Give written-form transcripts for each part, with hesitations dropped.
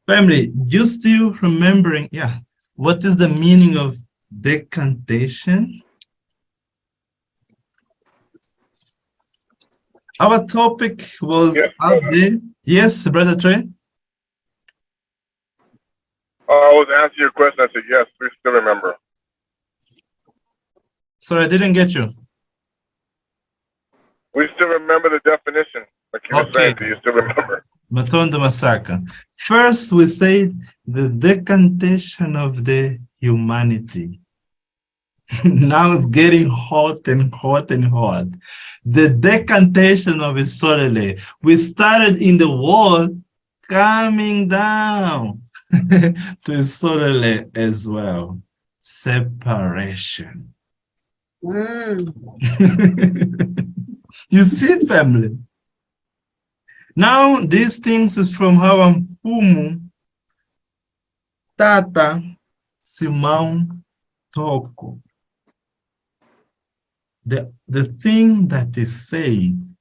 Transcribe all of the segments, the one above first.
Family, you still remembering, yeah, what is the meaning of decantation? Our topic was Yes, out brother. there. Yes, Brother Trey? I was answering your question. I said, yes, we still remember. Sorry, I didn't get you. We still remember the definition. Like you were Okay, saying, do you still remember? Matondo Masaka. First, we said the decantation of the humanity. Now it's getting hot and hot and hot. The decantation of Isolele. We started in the world coming down to Isolele as well. Separation. You see, family. Now, these things is from our mfumu, Tata, Simeon, Toko. The thing that is said,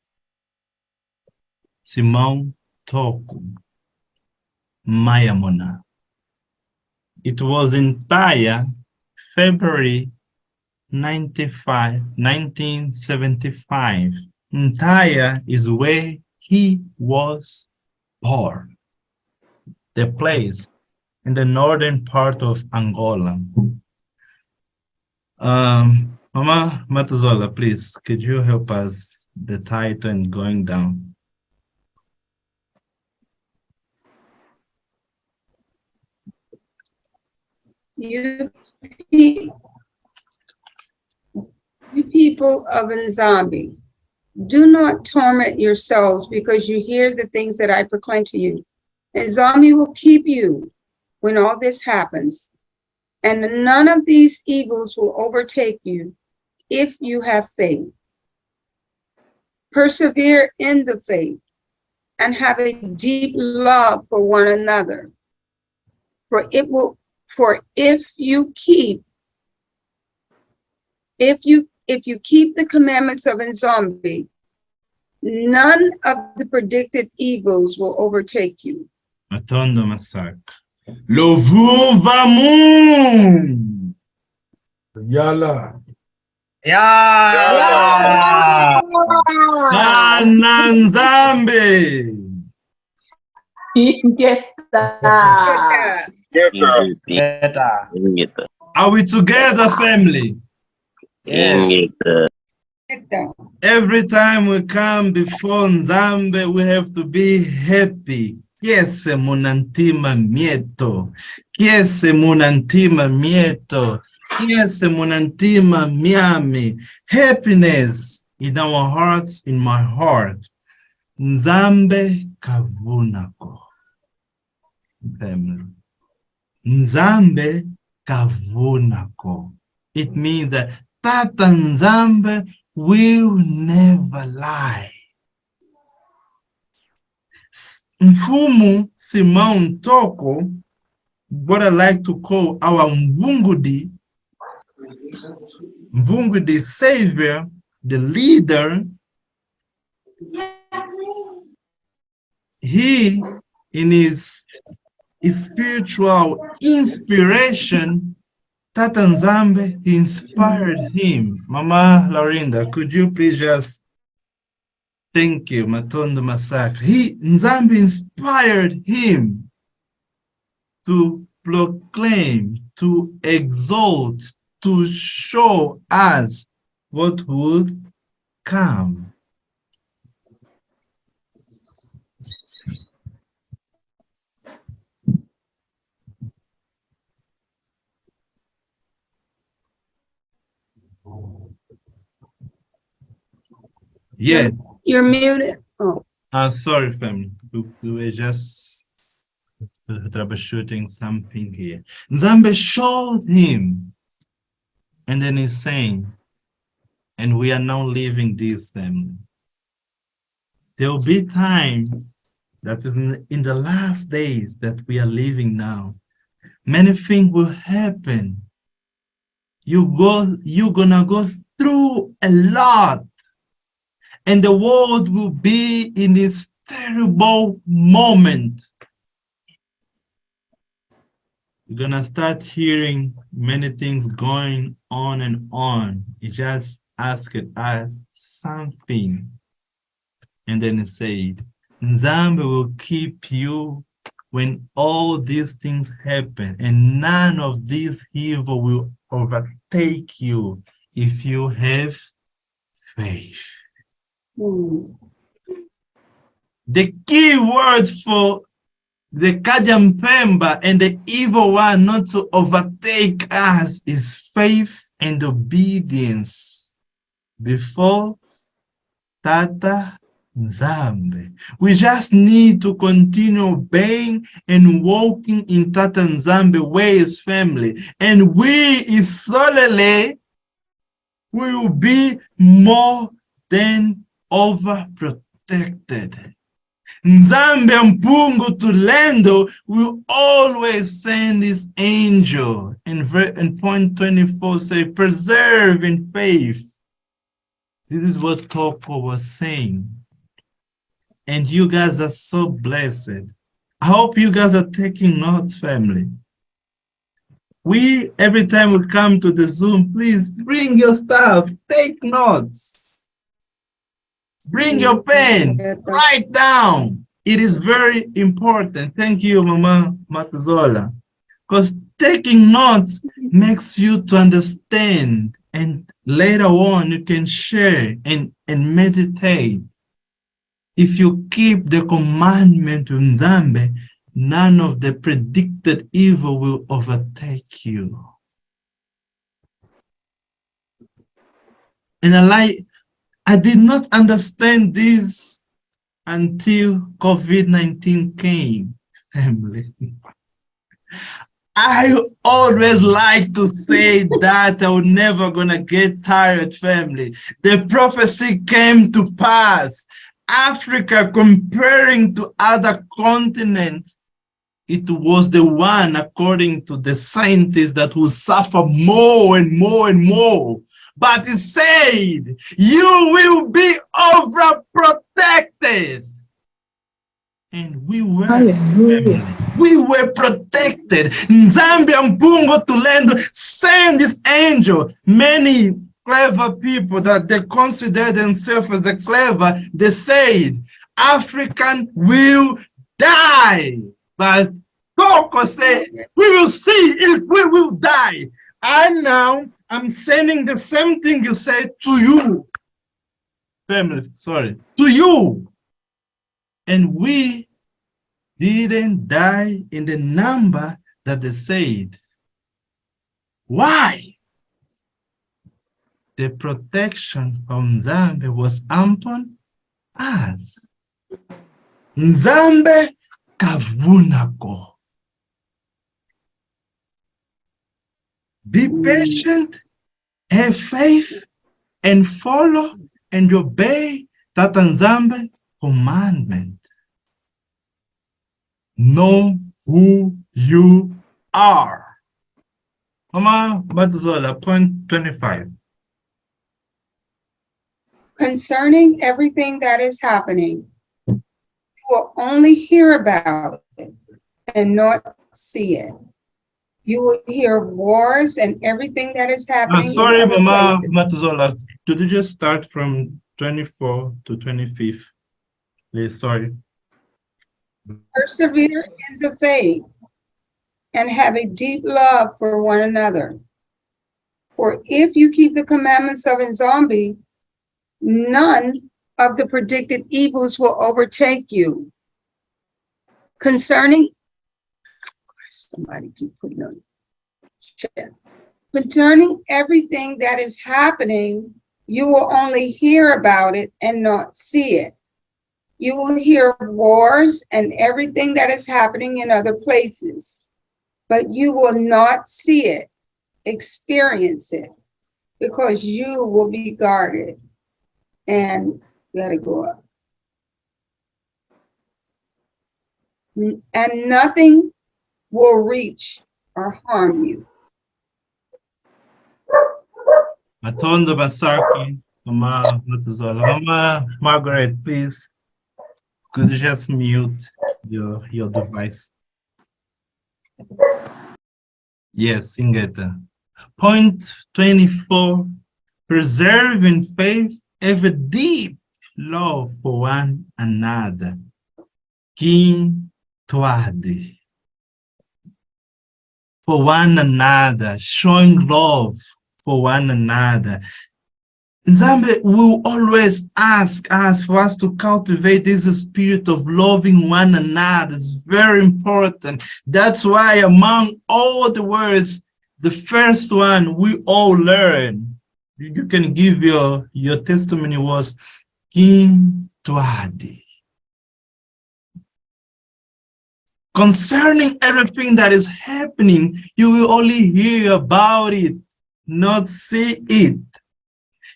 Simeon, Toko, Mayamona. It was entire February 1975. Entire is where he was born. The place in the northern part of Angola. Mama Matuzola, please, could you help us the title and going down? You people of Nzambi, do not torment yourselves because you hear the things that I proclaim to you. Nzambi will keep you when all this happens, and none of these evils will overtake you if you have faith. Persevere in the faith and have a deep love for one another. For if you keep the commandments of Nzambi, none of the predicted evils will overtake you. Matondo Masak. Lovu Vamun. Yala. Yeah. Kananzambe. Yes, sir. Are we together, family? Yes. Every time we come before Nzambe, we have to be happy. Kiese munantima mieto. Kiese munantima mieto. Kiese munantima miami. Happiness in our hearts, in my heart. Nzambe kavunako. Family. Nzambe kavunako. It means that Tata Nzambe will never lie. Mfumu Simeon Toko, what I like to call our Mvungudi savior, the leader, he, in his spiritual inspiration, Tata Nzambe inspired him. Mama Laurinda, could you please just thank you, Matondo Masaka. Nzambe inspired him to proclaim, to exalt, to show us what would come. Yes. You're muted. Oh. Sorry, family. We were just troubleshooting something here. Nzambe showed him. And then he's saying, and we are now living this family. There will be times that is in the last days that we are living now. Many things will happen. You're gonna go through a lot. And the world will be in this terrible moment. you're gonna start hearing many things going on and on. He just asked us something. And then he said, Nzambe will keep you when all these things happen, and none of this evil will overtake you if you have faith. Mm. The key word for the Kajampemba and the evil one not to overtake us is faith and obedience before Tata Nzambe. We just need to continue obeying and walking in Tata Nzambe ways, family. And we, ISOLELE, will be more than overprotected. Nzambe Mpungu Tulendo will always send his angel. And point 24 say, preserve in faith. This is what Toko was saying. And you guys are so blessed. I hope you guys are taking notes, family. Every time we come to the Zoom, please bring your stuff, take notes. Bring your pen, write down. It is very important. Thank you, Mama Matuzola. Because taking notes makes you to understand, and later on you can share and meditate. If you keep the commandment of Nzambe, none of the predicted evil will overtake you. And I did not understand this until COVID-19 came, family. I always like to say that I was never gonna get tired, family. The prophecy came to pass. Africa, comparing to other continents, it was the one, according to the scientists, that will suffer more and more and more. But he said, you will be overprotected. And we were, we were protected. Nzambe Mpungu Tulendo sent this angel. Many clever people that they consider themselves as a clever, they said, African will die. But Toko said, we will see if we will die. And now I'm sending the same thing you said to you. Family, sorry, to you. And we didn't die in the number that they said. Why? The protection from Nzambe was upon us. Nzambe kavunako. Be patient, have faith, and follow and obey Tata Nzambe commandment. Know who you are. Mama Matuzola, point 25. Concerning everything that is happening, you will only hear about it and not see it. You will hear of wars and everything that is happening. Sorry, in other Mama places. Matuzola. Could you just start from 24 to 25? Please, sorry. Persevere in the faith and have a deep love for one another. For if you keep the commandments of Nzambe, none of the predicted evils will overtake you. Concerning, somebody keep putting on chat. Concerning everything that is happening, you will only hear about it and not see it. You will hear of wars and everything that is happening in other places, but you will not see it, experience it, because you will be guarded. And let it go up. And nothing will reach or harm you. Matondo Basaki, Mama Matuzola. Mama Margaret, please. Could you just mute your device? Yes, sing it. Point 24. Preserve in faith have a deep love for one another. King Tuadi. For one another, showing love for one another. Nzambe will always ask us for us to cultivate this spirit of loving one another. It's very important. That's why among all the words, the first one we all learn, you can give your testimony was King Tuadi. Concerning everything that is happening, you will only hear about it, not see it.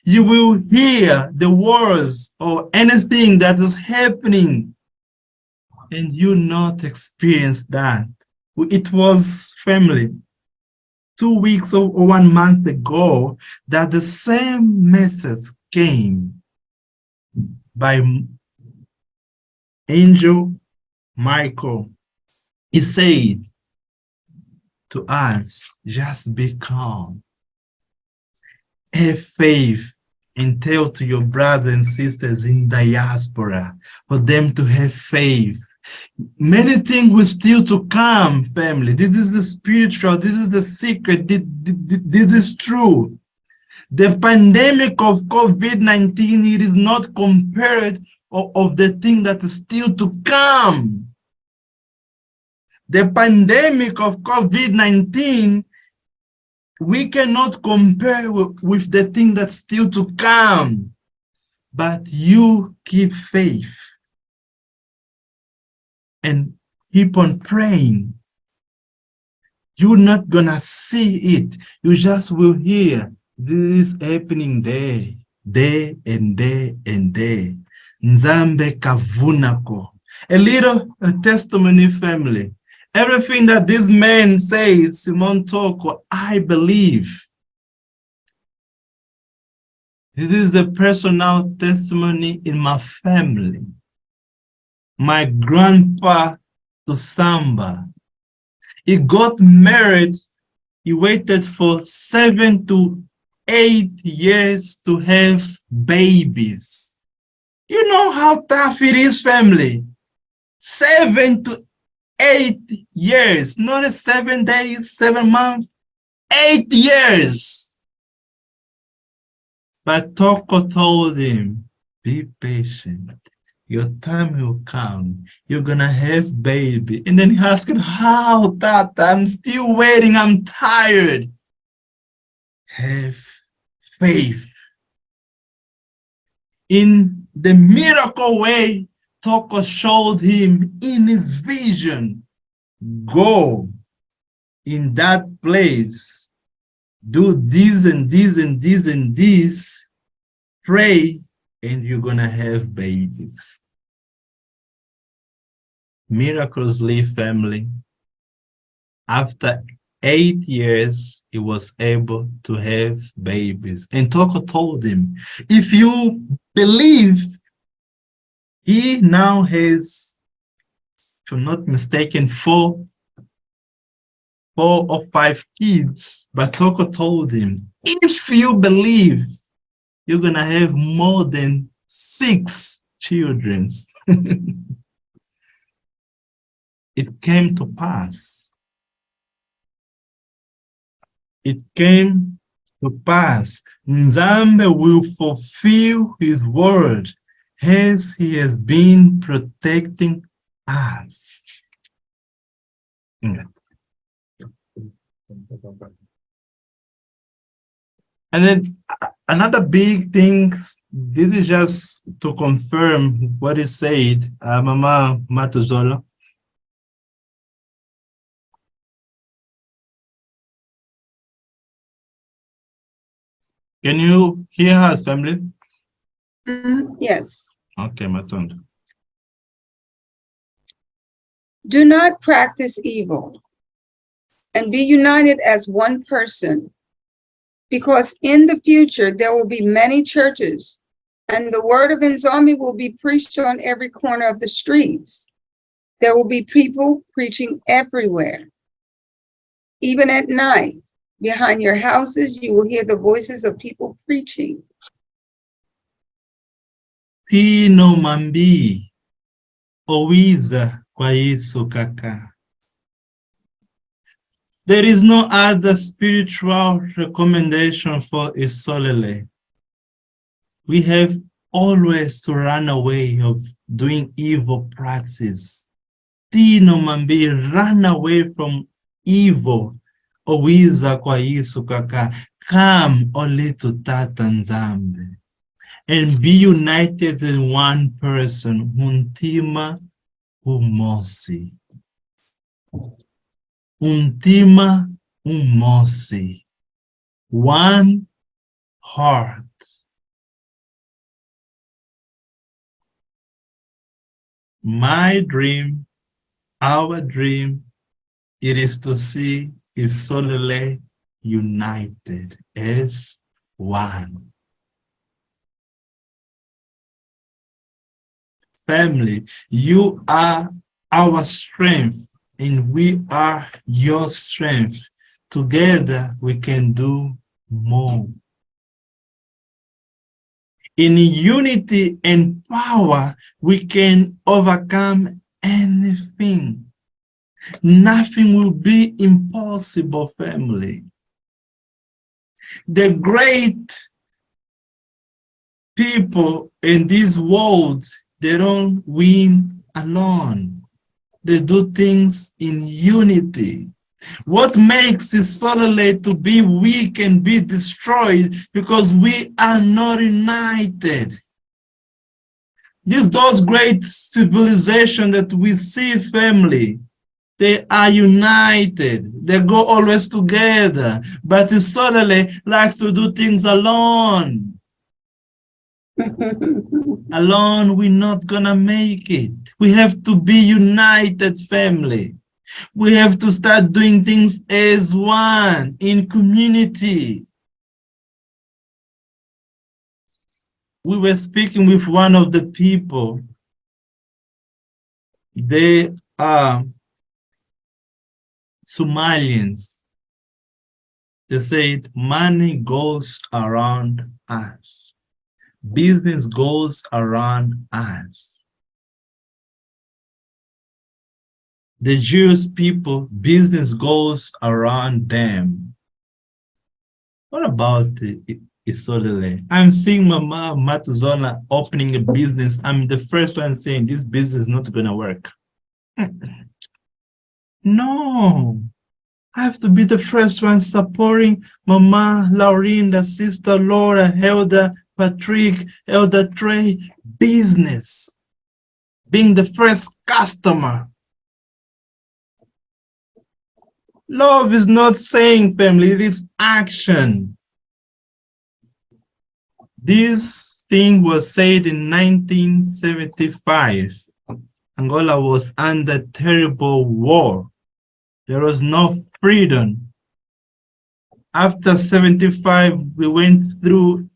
You will hear the words or anything that is happening, and you not experience that. It was family 2 weeks or 1 month ago that the same message came by Angel Michael. He said to us, just be calm. Have faith and tell to your brothers and sisters in diaspora for them to have faith. Many things will still to come, family. This is the spiritual, this is the secret, this is true. The pandemic of COVID-19, it is not compared of the thing that is still to come. The pandemic of COVID-19, we cannot compare with the thing that's still to come. But you keep faith and keep on praying. You're not gonna see it. You just will hear this is happening there and there and there. Nzambe kavunako. A little testimony, family. Everything that this man says, Simon Toko, I believe. This is a personal testimony in my family. My grandpa to Samba. He got married. He waited for 7 to 8 years to have babies. You know how tough it is, family. 7 to 8 years, not 7 days, 7 months, 8 years. But Toko told him, be patient. Your time will come. You're gonna have baby. And then he asked, how, Tata? I'm still waiting. I'm tired. Have faith. In the miracle way, Toko showed him in his vision, go in that place, do this and this and this and this, pray, and you're gonna have babies. Miraculously, family, after 8 years, he was able to have babies. And Toko told him, if you believe, he now has, if I'm not mistaken, 4 or 5 kids. But Toko told him, if you believe, you're gonna have more than 6 children. It came to pass. It came to pass. Nzambe will fulfill his word as he has been protecting us. And then another big thing, this is just to confirm what is said, Mama Matuzola. Can you hear us, family? Yes. Okay, my turn. Do not practice evil and be united as one person, because in the future there will be many churches and the word of Nzambe will be preached on every corner of the streets. There will be people preaching everywhere. Even at night, behind your houses, you will hear the voices of people preaching. Pino mambi. Owiza kwa Yesu kaka. There is no other spiritual recommendation for Isolele. We have always to run away of doing evil practice. Tino mambi, run away from evil. Owiza kwa Yesu kaka. Come only to Tata Nzambe and be united in one person. Untima umosi. Untima umosi. One heart. My dream, our dream, it is to see Isolele united as one. Family, you are our strength and we are your strength. Together we can do more. In unity and power, we can overcome anything. Nothing will be impossible, family. The great people in this world, they don't win alone. They do things in unity. What makes Isolele to be weak and be destroyed? Because we are not united. Those great civilizations that we see, family, they are united. They go always together. But Isolele likes to do things alone. Alone, we're not gonna make it. We have to be united, family. We have to start doing things as one in community. We were speaking with one of the people. They are Somalians. They said money goes around us. Business goes around us. The Jewish people, business goes around them. What about Isolele? I'm seeing Mama Matuzona opening a business. I'm the first one saying this business is not going to work. No, I have to be the first one supporting Mama Laurinda, Sister Laura, Elder Patrick, Elder Trey, business. Being the first customer. Love is not saying, family, it is action. This thing was said in 1975. Angola was under terrible war. There was no freedom. After 75, we went through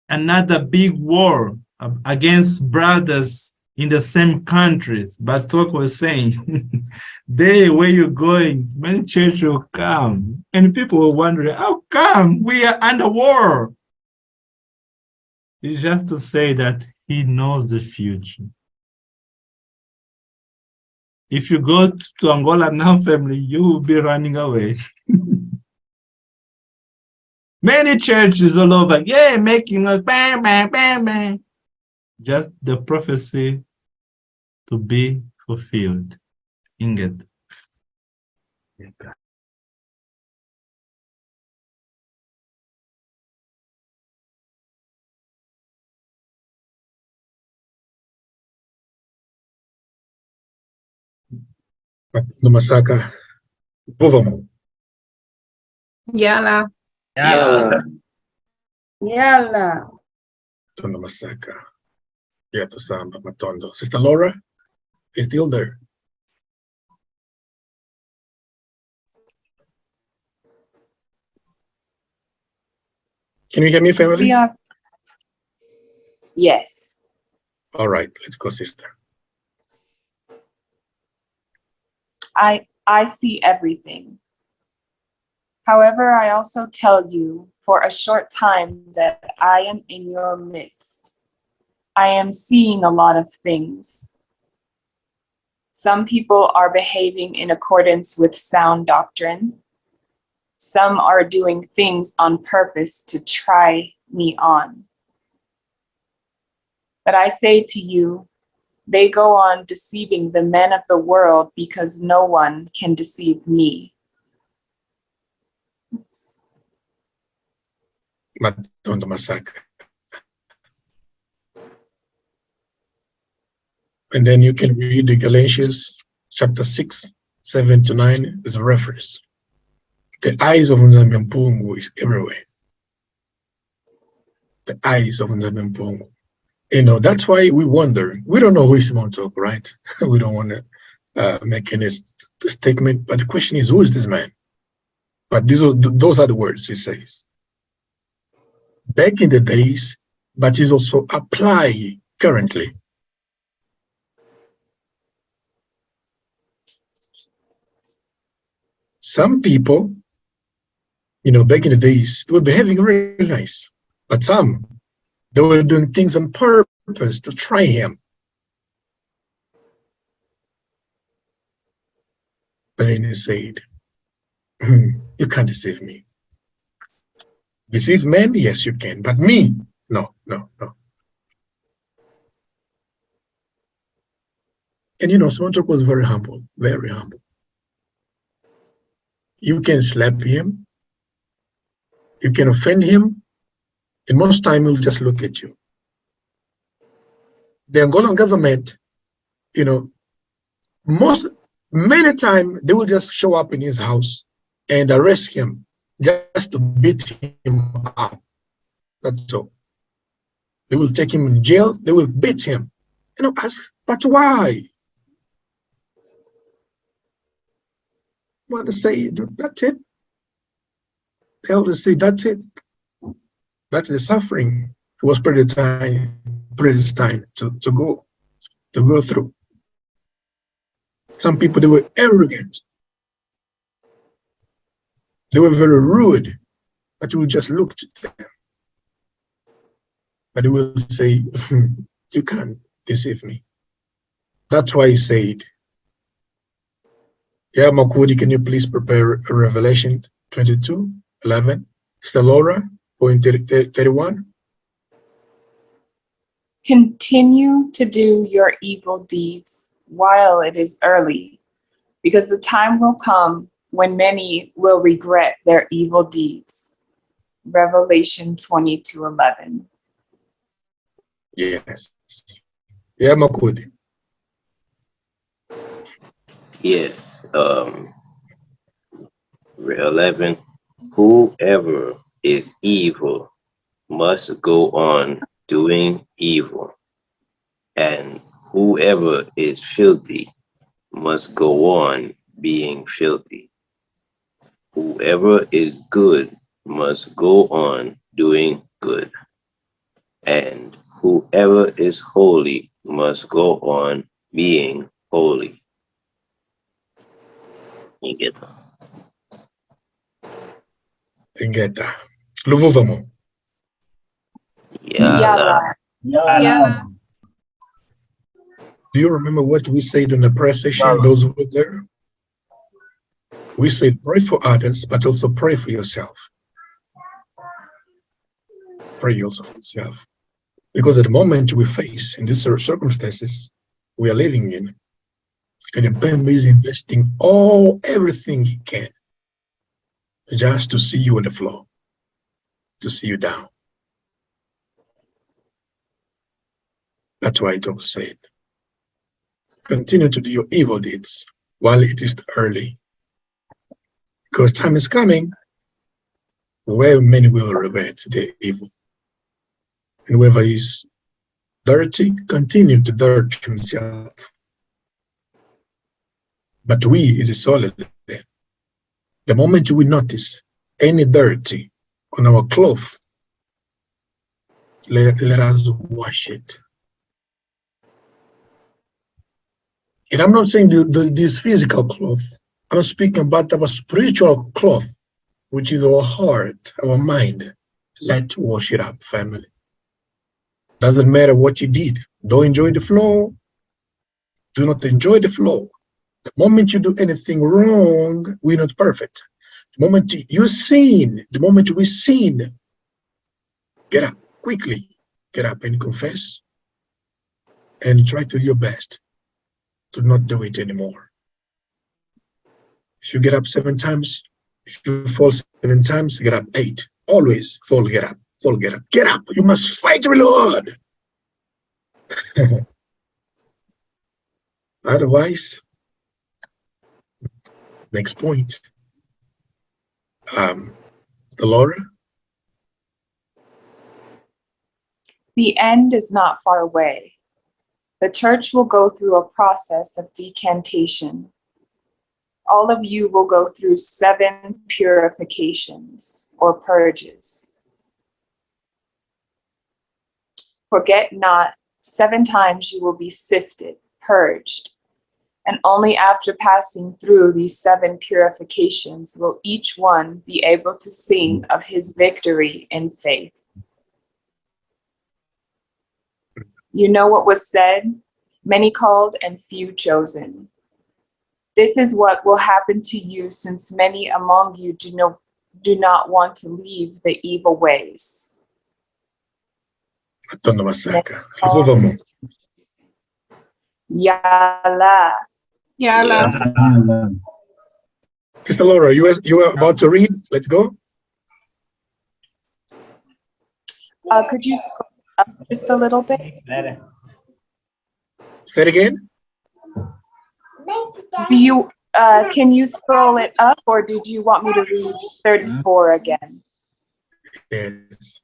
another big war against brothers in the same countries. But Toko was saying, there where you're going, many church will come. And people were wondering, how come we are under war? It's just to say that he knows the future. If you go to Angola now, family, you will be running away. Many churches all over, yeah, making a bang, bang, bang, bang. Just the prophecy to be fulfilled. Inget. Masaka, Buvamo. Yala. Yeah. Yala. Tondo Masaka. Yato Samba Matondo. Sister Laura is still there. Can you hear me, family? We are. Yes. All right, let's go, sister. I see everything. However, I also tell you for a short time that I am in your midst. I am seeing a lot of things. Some people are behaving in accordance with sound doctrine. Some are doing things on purpose to try me on. But I say to you, they go on deceiving the men of the world because no one can deceive me. Matondo Masaka. And then you can read the Galatians chapter 6, 7 to 9 is a reference. The eyes of Nzambe Mpungu is everywhere. The eyes of Nzambe Mpungu. You know, that's why we wonder. We don't know who is Simeon Toko, right? We don't want to make any statement. But the question is, who is this man? But those are the words he says. Back in the days, but is also apply currently. Some people, you know, back in the days, they were behaving really nice. But some, they were doing things on purpose to try him. But then he said, you can't deceive me. Deceive men? Yes, you can. But me? No, no, no. And you know, Simeon Toko was very humble, very humble. You can slap him. You can offend him. And most time he'll just look at you. The Angolan government, you know, many times they will just show up in his house and arrest him just to beat him up. That's all. They will take him in jail. They will beat him. You know, ask, but why? Want to say that's it? Tell the say that's it. That's the suffering. It was predestined to go through. Some people, they were arrogant. They were very rude, but you will just look at them. But he will say, you can't deceive me. That's why he said, yeah, Makudi, can you please prepare a Revelation 22:11? Sister Laura, point 31. Continue to do your evil deeds while it is early, because the time will come when many will regret their evil deeds. Revelation 22:11. Yes. Yeah, Makudi. Yes. 11. Whoever is evil must go on doing evil, and whoever is filthy must go on being filthy. Whoever is good must go on doing good, and whoever is holy must go on being holy. You get that? Ingeta. Luvuvamo. Yala. Yala. Do you remember what we said in the prayer session, those who were there? We said pray for others, but also pray for yourself. Pray also for yourself. Because at the moment we face, in these circumstances we are living in, and the Bamba is investing everything he can just to see you on the floor, to see you down. That's why Toko said, continue to do your evil deeds while it is early, because time is coming where many will regret their evil. And whoever is dirty, continue to dirt himself. But we is ISOLELE. The moment we notice any dirty on our cloth, let us wash it. And I'm not saying this physical cloth. I'm speaking about our spiritual cloth. which is our heart, our mind. Let's wash it up, family. Doesn't matter what you did. Don't enjoy the flow. Do not enjoy the flow. The moment you do anything wrong, we're not perfect. The moment you sin, the moment we sin, get up quickly. Get up and confess and try to do your best to not do it anymore. If you get up 7 times, if you fall 7 times, get up 8. Always fall, get up, fall, get up. Get up. You must fight real hard. Otherwise, next point. The Laura. The end is not far away. The church will go through a process of decantation. All of you will go through 7 purifications or purges. Forget not, 7 times you will be sifted, purged, and only after passing through these 7 purifications will each one be able to sing of his victory in faith. You know what was said, many called and few chosen. This is what will happen to you, since many among you do not want to leave the evil ways. Yala. Yala. Sister Laura, you were about to read. Let's go. Could you scroll up just a little bit? Say it again. Do you can you scroll it up, or did you want me to read 34 again? Yes.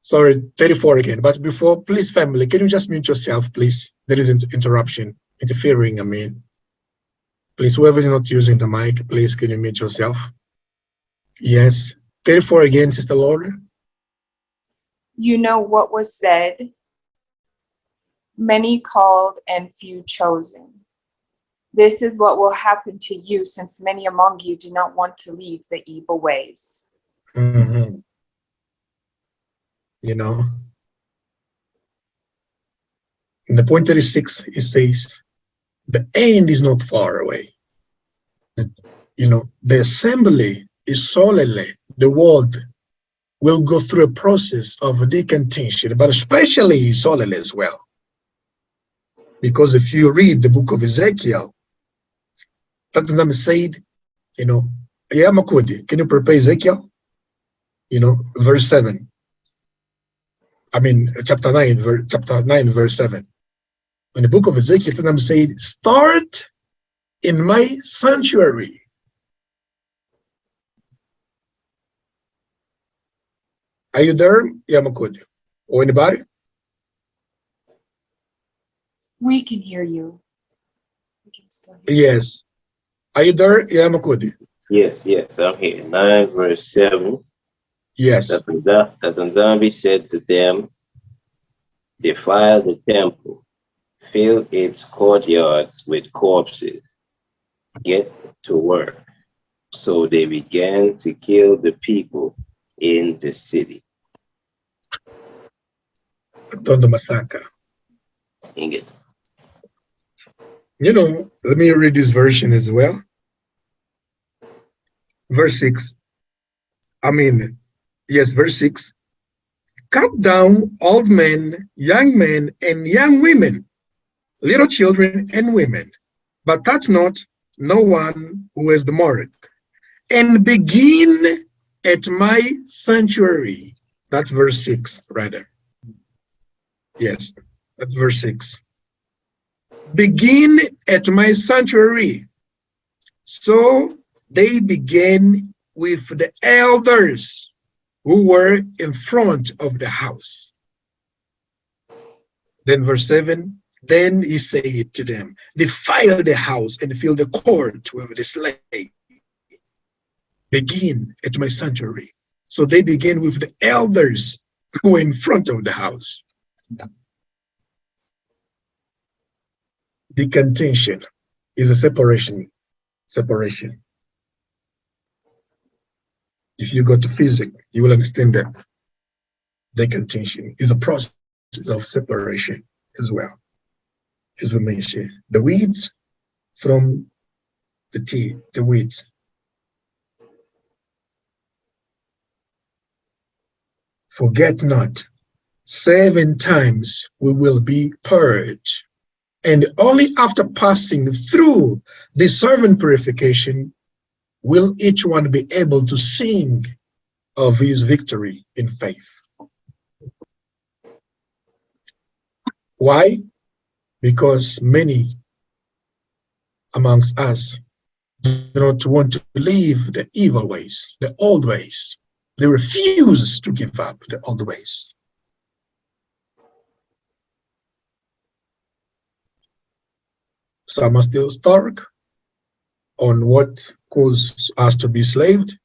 Sorry, 34 again. But before, please, family, can you just mute yourself, please? There is interruption, interfering, I mean. Please, whoever is not using the mic, please, can you mute yourself? Yes. 34 again, Sister Laura. You know what was said, many called and few chosen. This is what will happen to you, since many among you do not want to leave the evil ways. Mm-hmm. You know, in the point 36, it says, the end is not far away. You know, the assembly, ISOLELE, the world, will go through a process of decantation, but especially ISOLELE as well. Because if you read the book of Ezekiel, Dr. said, you know, can you prepare Ezekiel? You know, verse 7. I mean, chapter 9, verse 7. In the book of Ezekiel, Dr. said, start in my sanctuary. Are you there, Yamakudi? Or anybody? We can hear you. We can still hear you. Yes. Are you there, Yamakudi? Yes, I'm here. 9 verse 7. Yes. That the zombie said to them, defile the temple, fill its courtyards with corpses, get to work. So they began to kill the people in the city. Tondo Masaka. Inget. You know, let me read this version as well. Verse 6. Verse 6. Cut down old men, and young women, little children and women, but touch not no one who has the mark, and begin at my sanctuary. That's verse 6, rather. Yes, that's verse 6. Begin at my sanctuary. So they began with the elders who were in front of the house. Then verse 7, then he said to them, defile the house and fill the court with the slain. Begin at my sanctuary. So they began with the elders who were in front of the house. Decantation is a separation. If you go to physics, you will understand that decantation is a process of separation as well, as we mentioned. The weeds from the tea, the weeds. Forget not, 7 times we will be purged. And only after passing through the servant purification will each one be able to sing of his victory in faith. Why? Because many amongst us do not want to leave the evil ways, the old ways. They refuse to give up the old ways. Some are still stuck on what caused us to be enslaved.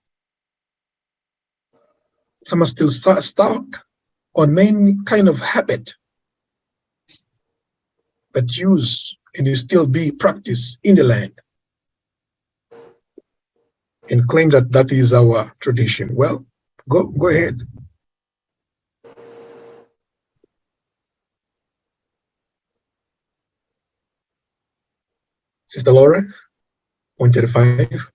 Some are still stuck on many kind of habit that use and will still be practiced in the land, and claim that that is our tradition. Well, go ahead. Sister Laura, 135.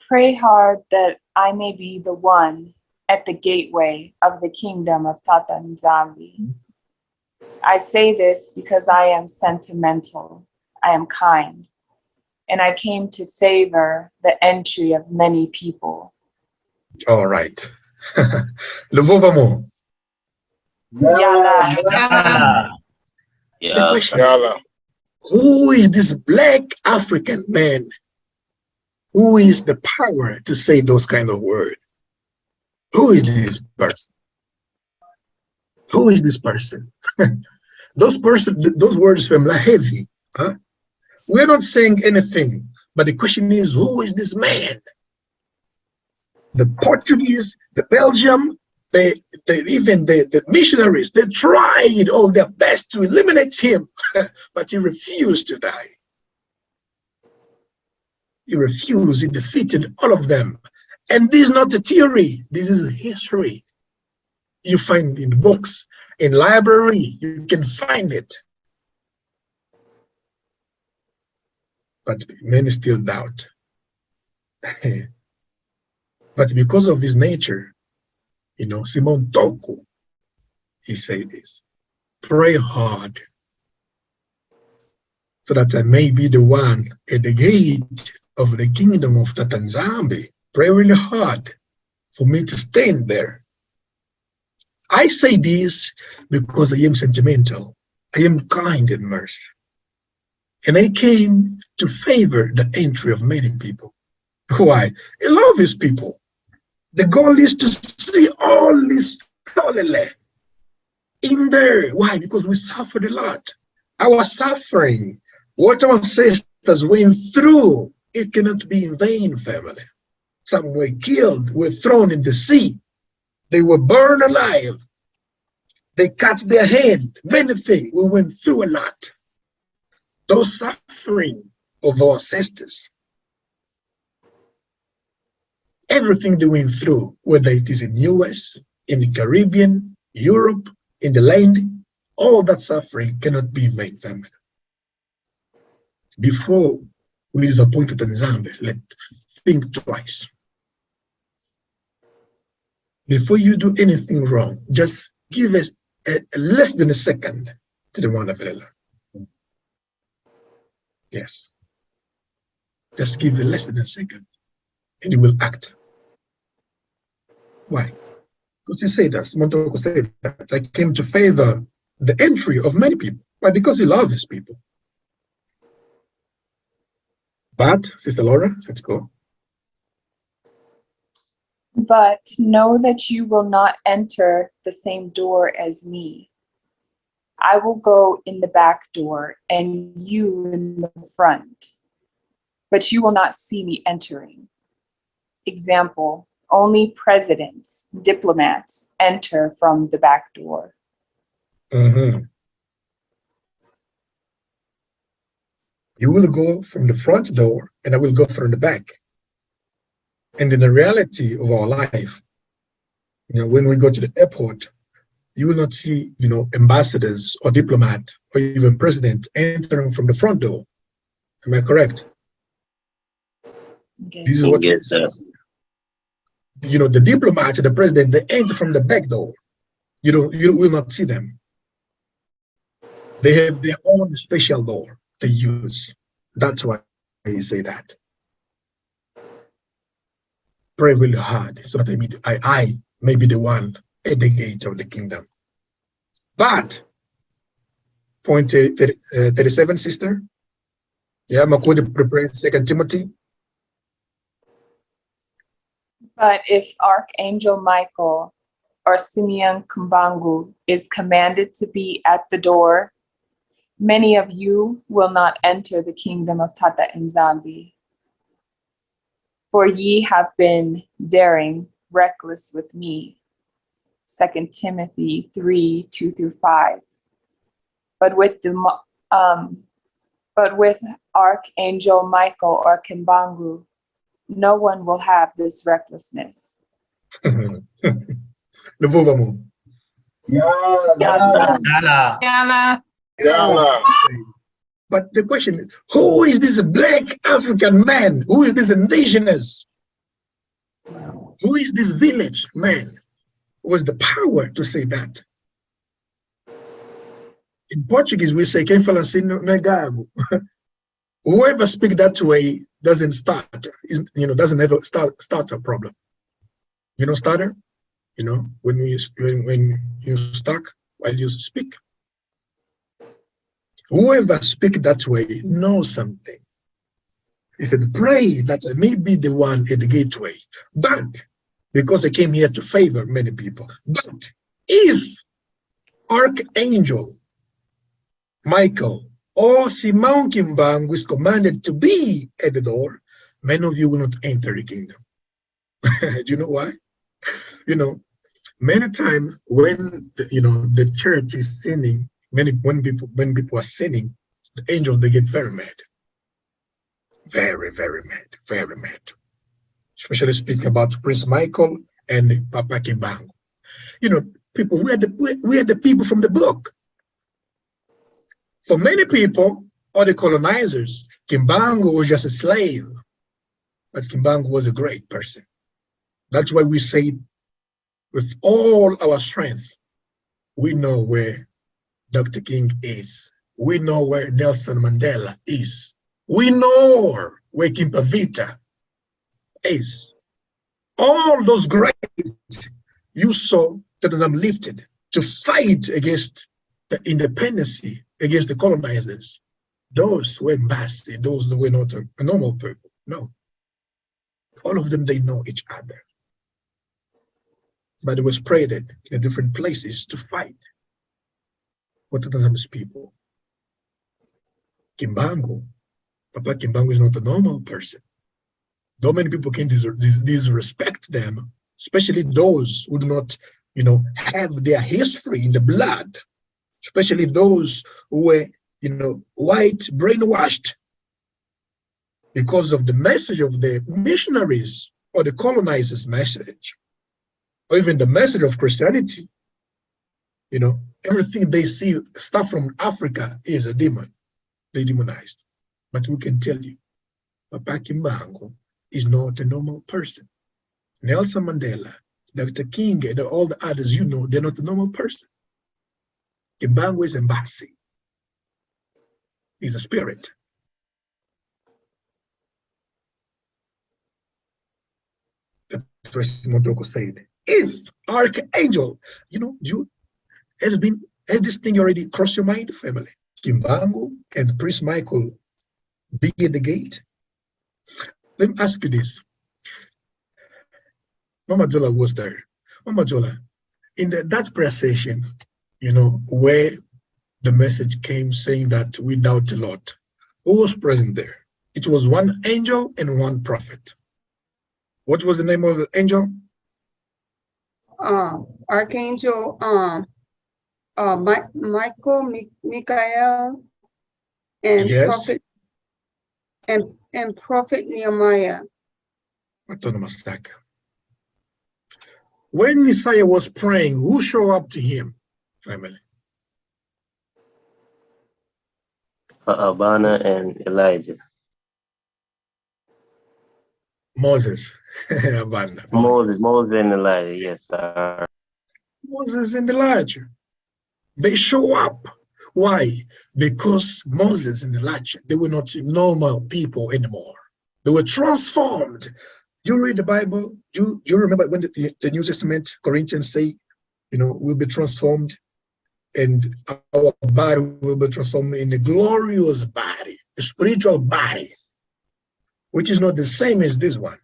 Pray hard that I may be the one at the gateway of the kingdom of Tata Nzambi. I say this because I am sentimental, I am kind, and I came to favor the entry of many people. All right. Le Vovamo. Yala. The question, Yala. who is this black African man? Who is the power to say those kind of words? Who is this person? Who is this person? Those words from La Heavy. Huh? We're not saying anything, but the question is, who is this man? The Portuguese, the Belgium, even the missionaries, they tried all their best to eliminate him, but he refused to die. He refused, he defeated all of them. And this is not a theory, this is history. You find in books, in library, you can find it. But many still doubt. But because of his nature, Simeon Toko, he said this, pray hard so that I may be the one at the gate of the kingdom of Tata Nzambi. Pray really hard for me to stand there. I say this because I am sentimental. I am kind and mercy. And I came to favor the entry of many people. Why? I love these people. The goal is to see all this ISOLELE in there. Why? Because we suffered a lot. Our suffering, what our ancestors went through, it cannot be in vain, family. Some were killed, were thrown in the sea. They were burned alive. They cut their head, many things. We went through a lot. Those suffering of our ancestors, everything they went through, whether it is in US, in the Caribbean, Europe, in the land, all that suffering cannot be made family. Before we disappointed Nzambi, let's think twice. Before you do anything wrong, just give us less than a second to the one of Allah. Yes. Just give it less than a second and it will act. Why? Because he said that, Montoko said that, I came to favor the entry of many people. Why? Because he loves his people. But, Sister Laura, let's go. But know that you will not enter the same door as me. I will go in the back door and you in the front, but you will not see me entering. Example, only presidents, diplomats enter from the back door. You will go from the front door and I will go from the back. And in the reality of our life, when we go to the airport, you will not see, ambassadors or diplomat or even president entering from the front door. Am I correct? Okay. This is what we Yes, see. sir. The diplomat, the president, they enter from the back door. You will not see them. They have their own special door they use. That's why you say that. Pray really hard so that I may be the one at the gate of the kingdom. But point 37, sister. Yeah, I'm going to prepare 2 Timothy. But if Archangel Michael or Simeon Kumbangu is commanded to be at the door, many of you will not enter the kingdom of Tata Nzambi. For ye have been daring, reckless with me. 2 Timothy 3, 2-5. But with Archangel Michael or Kimbangu, no one will have this recklessness. Luvuvamo. Yalla. Yala. Yalla. But the question is, who is this black African man? Who is this indigenous? Who is this village man? Who has the power to say that? In Portuguese, we say, quem fala assim não é gago. Whoever speaks that way doesn't start, doesn't ever start a problem. Starter? When you stuck while you speak. Whoever speaks that way knows something. He said, pray that I may be the one at the gateway. But, because I came here to favor many people. But, if Archangel Michael or Simeon Kimbangu is commanded to be at the door, many of you will not enter the kingdom. Do you know why? Many times when the church is sinning, when people are sinning, the angels, they get very mad. Very, very mad, very mad. Especially speaking about Prince Michael and Papa Kimbangu. People, we are the people from the book. For many people, or the colonizers, Kimbangu was just a slave. But Kimbangu was a great person. That's why we say, with all our strength, we know where Dr. King is. We know where Nelson Mandela is. We know where Kimpavita is. All those greats you saw that I'm lifted to fight against the independence, against the colonizers. Those were massive. Those were not a normal people. No. All of them, they know each other. But it was spread in different places to fight for Tanzania's people. Kimbangu, Papa Kimbangu is not a normal person. Though many people can disrespect them, especially those who do not, have their history in the blood, especially those who were, white, brainwashed because of the message of the missionaries or the colonizers' message, or even the message of Christianity. Everything they see, stuff from Africa is a demon. They demonized. But we can tell you, Papa Kimbangu is not a normal person. Nelson Mandela, Dr. King, and all the others, they're not a normal person. Kimbangu is embassy. He's a spirit. That's what Toko said. If Archangel, has this thing already crossed your mind, family? Kimbangu and Prince Michael be at the gate? Let me ask you this. Mama Jola was there. Mama Jola, in that prayer session, where the message came saying that we doubt a lot, who was present there? It was one angel and one prophet. What was the name of the angel? Archangel Michael, Michael, and Yes. prophet and prophet Nehemiah. When Messiah was praying, who showed up to him, family? Abana and Elijah. Moses. Abana, Moses and Elijah, yes, sir. Moses and Elijah. They show up. Why? Because Moses and Elijah, they were not normal people anymore. They were transformed. You read the Bible, you remember when the New Testament, Corinthians say, we'll be transformed and our body will be transformed in a glorious body, a spiritual body, which is not the same as this one.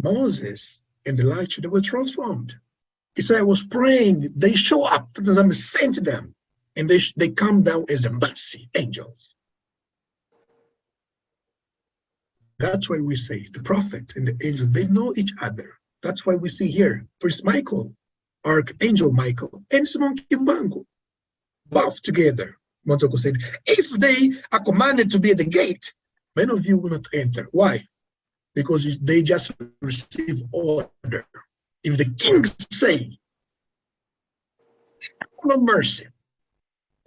Moses and Elijah, they were transformed. Isaiah was praying, they show up, I'm sent them, and they come down as embassy angels. That's why we say the prophet and the angels, they know each other. That's why we see here, Prince Michael, Archangel Michael, and Simon Kimbangu, both together. Toko said, if they are commanded to be at the gate, many of you will not enter. Why? Because they just receive order. If the kings say, no mercy,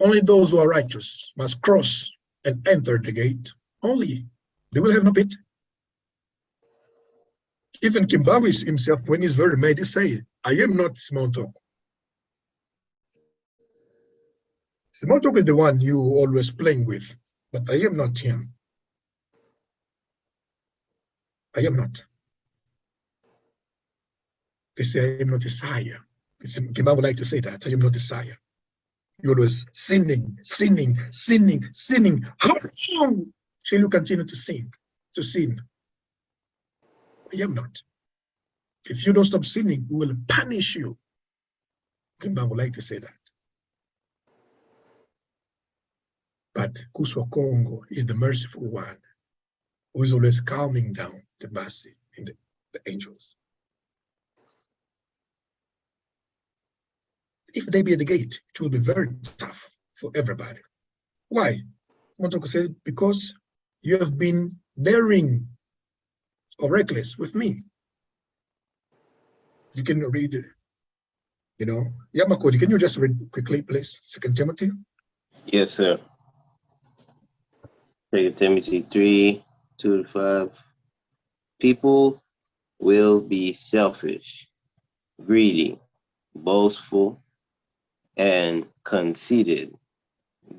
only those who are righteous must cross and enter the gate. Only they will have no pit. Even Kimbangu himself, when he's very mad, he says, I am not Simon Toko. Simon Toko is the one you always playing with, but I am not him. I am not. They say I am not Isaiah. Kimbangu would like to say that, I am not Isaiah. You're always sinning. How long shall you continue to sin? I am not. If you don't stop sinning, we will punish you. Kimbangu would like to say that. But Kuswa Kongo is the merciful one who is always calming down the mercy and the angels. If they be at the gate, it will be very tough for everybody. Why? Toko said, because you have been daring or reckless with me. You can read, Yamakodi, can you just read quickly, please? 2 Timothy? Yes, sir. 2 Timothy 3:2-5. People will be selfish, greedy, boastful, and conceited.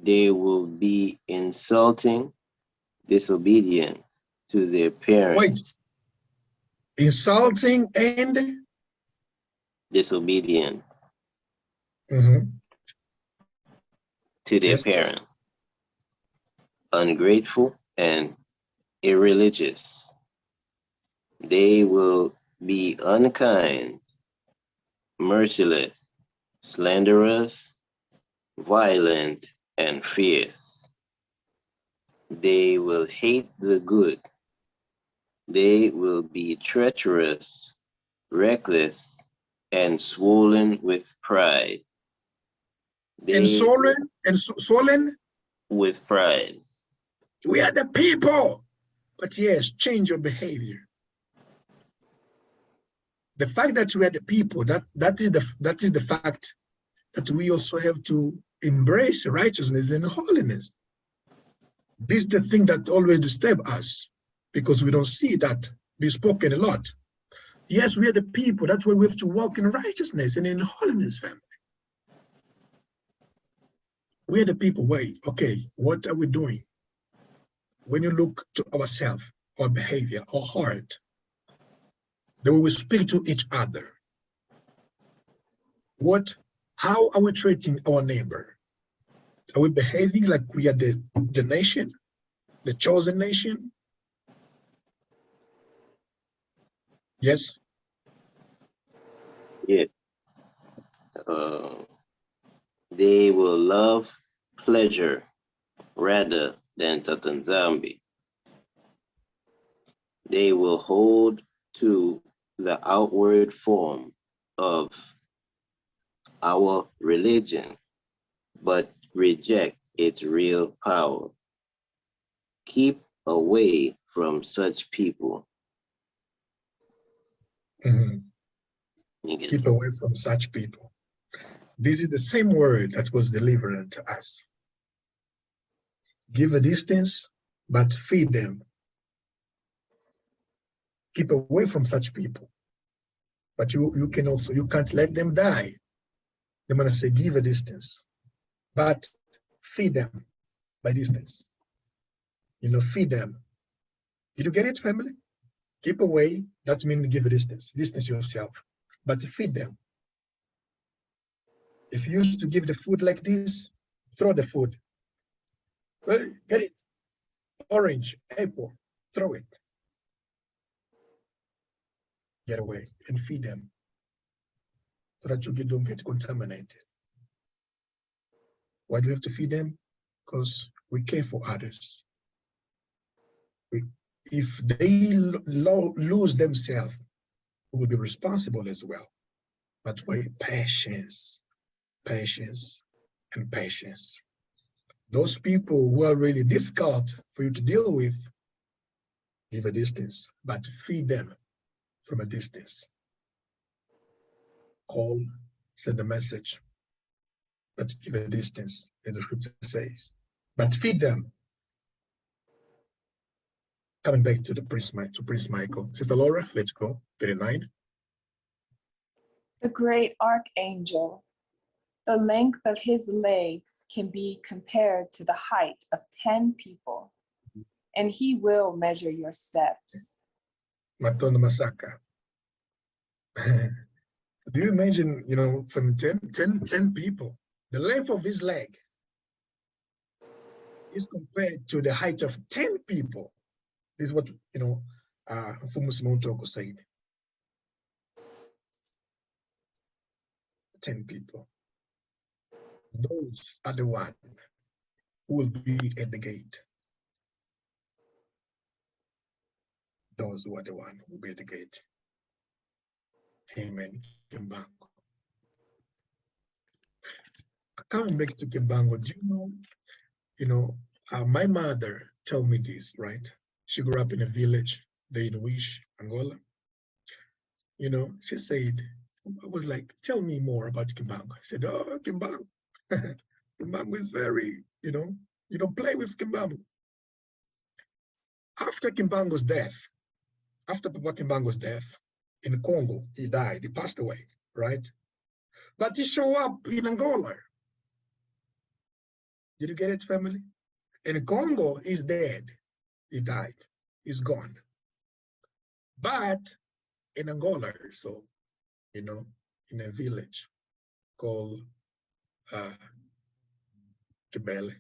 They will be insulting, disobedient to their parents. Wait. Insulting and? Disobedient to their parents. Ungrateful and irreligious. They will be unkind, merciless, slanderous, violent, and fierce. They will hate the good. They will be treacherous, reckless, and swollen with pride. Swollen? With pride. We are the people. But yes, change your behavior. The fact that we are the people, that is the fact that we also have to embrace righteousness and holiness. This is the thing that always disturbs us because we don't see that be spoken a lot. Yes, we are the people. That's why we have to walk in righteousness and in holiness, family. We are the people. Wait, okay, what are we doing? When you look to ourselves, our behavior, our heart, the way we speak to each other, how are we treating our neighbor? Are we behaving like we are the nation, the chosen nation? Yes? Yes. They will love pleasure rather than Tatanzambi. They will hold to the outward form of our religion, but reject its real power. Keep away from such people. Mhm. Nigga. Keep away from such people. This is the same word that was delivered to us. Give a distance, but feed them. Keep away from such people. But you can also, you can't let them die. I'm gonna say give a distance, but feed them by distance. Feed them. Did you get it, family? Keep away, that means give a distance. Distance yourself, but feed them. If you used to give the food like this, throw the food. Well, get it. Orange, apple, throw it. Get away and feed them so that you don't get contaminated. Why do we have to feed them? Because we care for others. If they lose themselves, we will be responsible as well. But wait, patience, patience, and patience. Those people who are really difficult for you to deal with, give a distance, but feed them from a distance. Call, send a message, but give a distance, as the scripture says. But feed them. Coming back to Prince Michael. Sister Laura, let's go. 39. The great archangel, the length of his legs can be compared to the height of 10 people, and he will measure your steps. Matono Masaka. Do you imagine, from 10 people, the length of his leg is compared to the height of 10 people. This is what, Simeon Toko said. 10 people. Those are the ones who will be at the gate. Those who are the ones who will be at the gate. Amen. Kimbango. Coming back to Kimbango, do you know, my mother told me this, right? She grew up in a village, there in Wish, Angola. She said, I was like, tell me more about Kimbango. I said, oh, Kimbango. Kimbango is very, you don't play with Kimbango. After Kimbango's death, after Papa Kimbango's death in Congo, he died, he passed away, right? But he showed up in Angola. Did you get it, family? In Congo, he's dead. He died. He's gone. But in Angola, so, in a village called Kibele,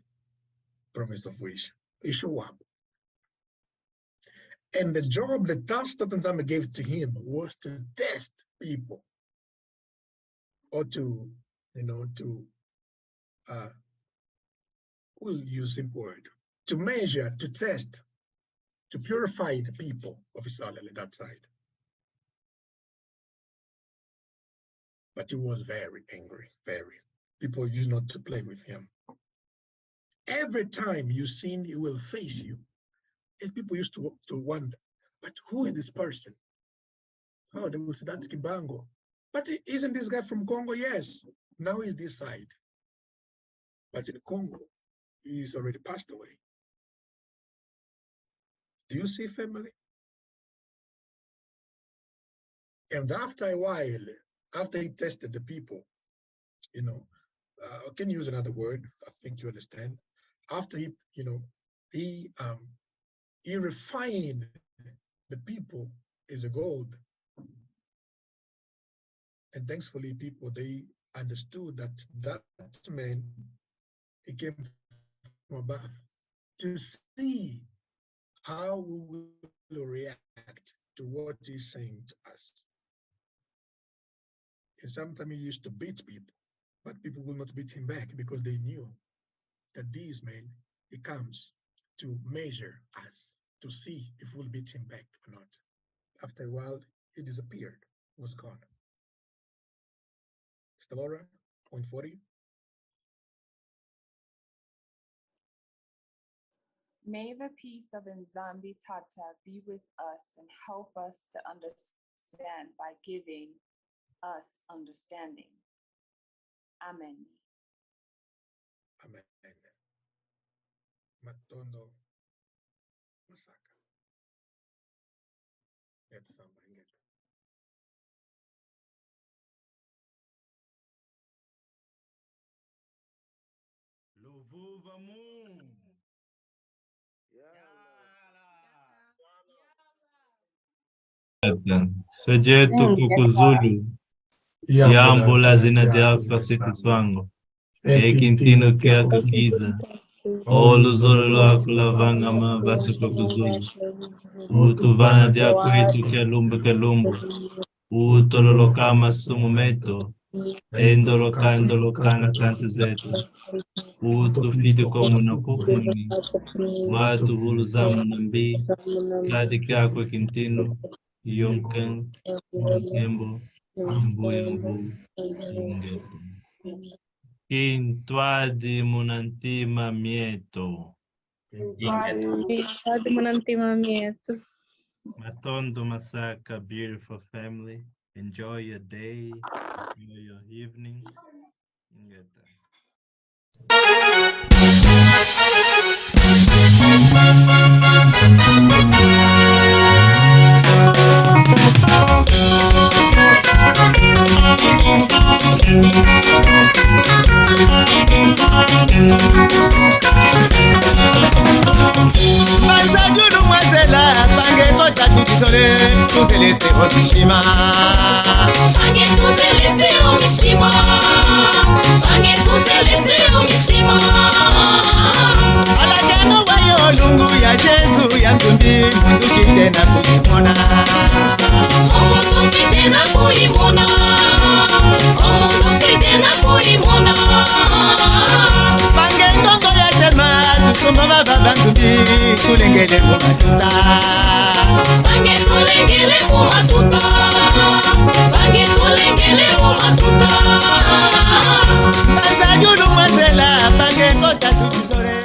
province of Wish, he showed up. And the job, the task that Nzambe gave to him was to test people, or we'll use simple word, to measure, to test, to purify the people of ISOLELE that side. But he was very angry, very. People used not to play with him. Every time you sin, he will face you. And people used to wonder, but who is this person? Oh, they will say, that's Kimbango. But isn't this guy from Congo? Yes. Now he's this side. But in Congo, he's already passed away. Do you see, family? And after a while, after he tested the people, I can use another word, I think you understand. After he refined the people as a gold. And thankfully, people, they understood that man, he came from above to see how we will react to what he's saying to us. And sometimes he used to beat people, but people will not beat him back because they knew that this man, he comes to measure us, to see if we'll beat him back or not. After a while, he disappeared, was gone. Mr. Laura, point 40. May the peace of Nzambi Tata be with us and help us to understand understand by giving us understanding. Amen. Amen. Matondo Masaka. Get something. Get. Luvuva mu. Sejetu kukuzulu. Yambula zina diako sikiswango. Ekintino kia kukiza. Olu zolo lako lavanga mabatu kukuzulu. Utuvana diako itu kelumbu. Utololokama sumumeto. Endolokana kante zetu. Utufidi komu na kukuni. Watu huluzamu nambi. Kadi kyako kintino. Yonken. Yembo. Mbuimbu. Ngeto. Quintuadi munantima mieto. Pode manantimamento. Matondo Masaka, beautiful family. Enjoy your day. Enjoy your evening. Ngeta. Masajulu mwazela pange kota tudisore tuzelese otishima pange tuzelese omishima pange tuzelese omishima alakano wayo lungu ya Yesu ya nzumbi mundu kitena kuimona omundu kitena kuimona omundu kitena kuimona pange ngongo ya tema tusomba baba nzumbi kulengele mumatuta pange kulengele mumatuta pange kulengele mumatuta Masajulu mwazela pange kota tudisore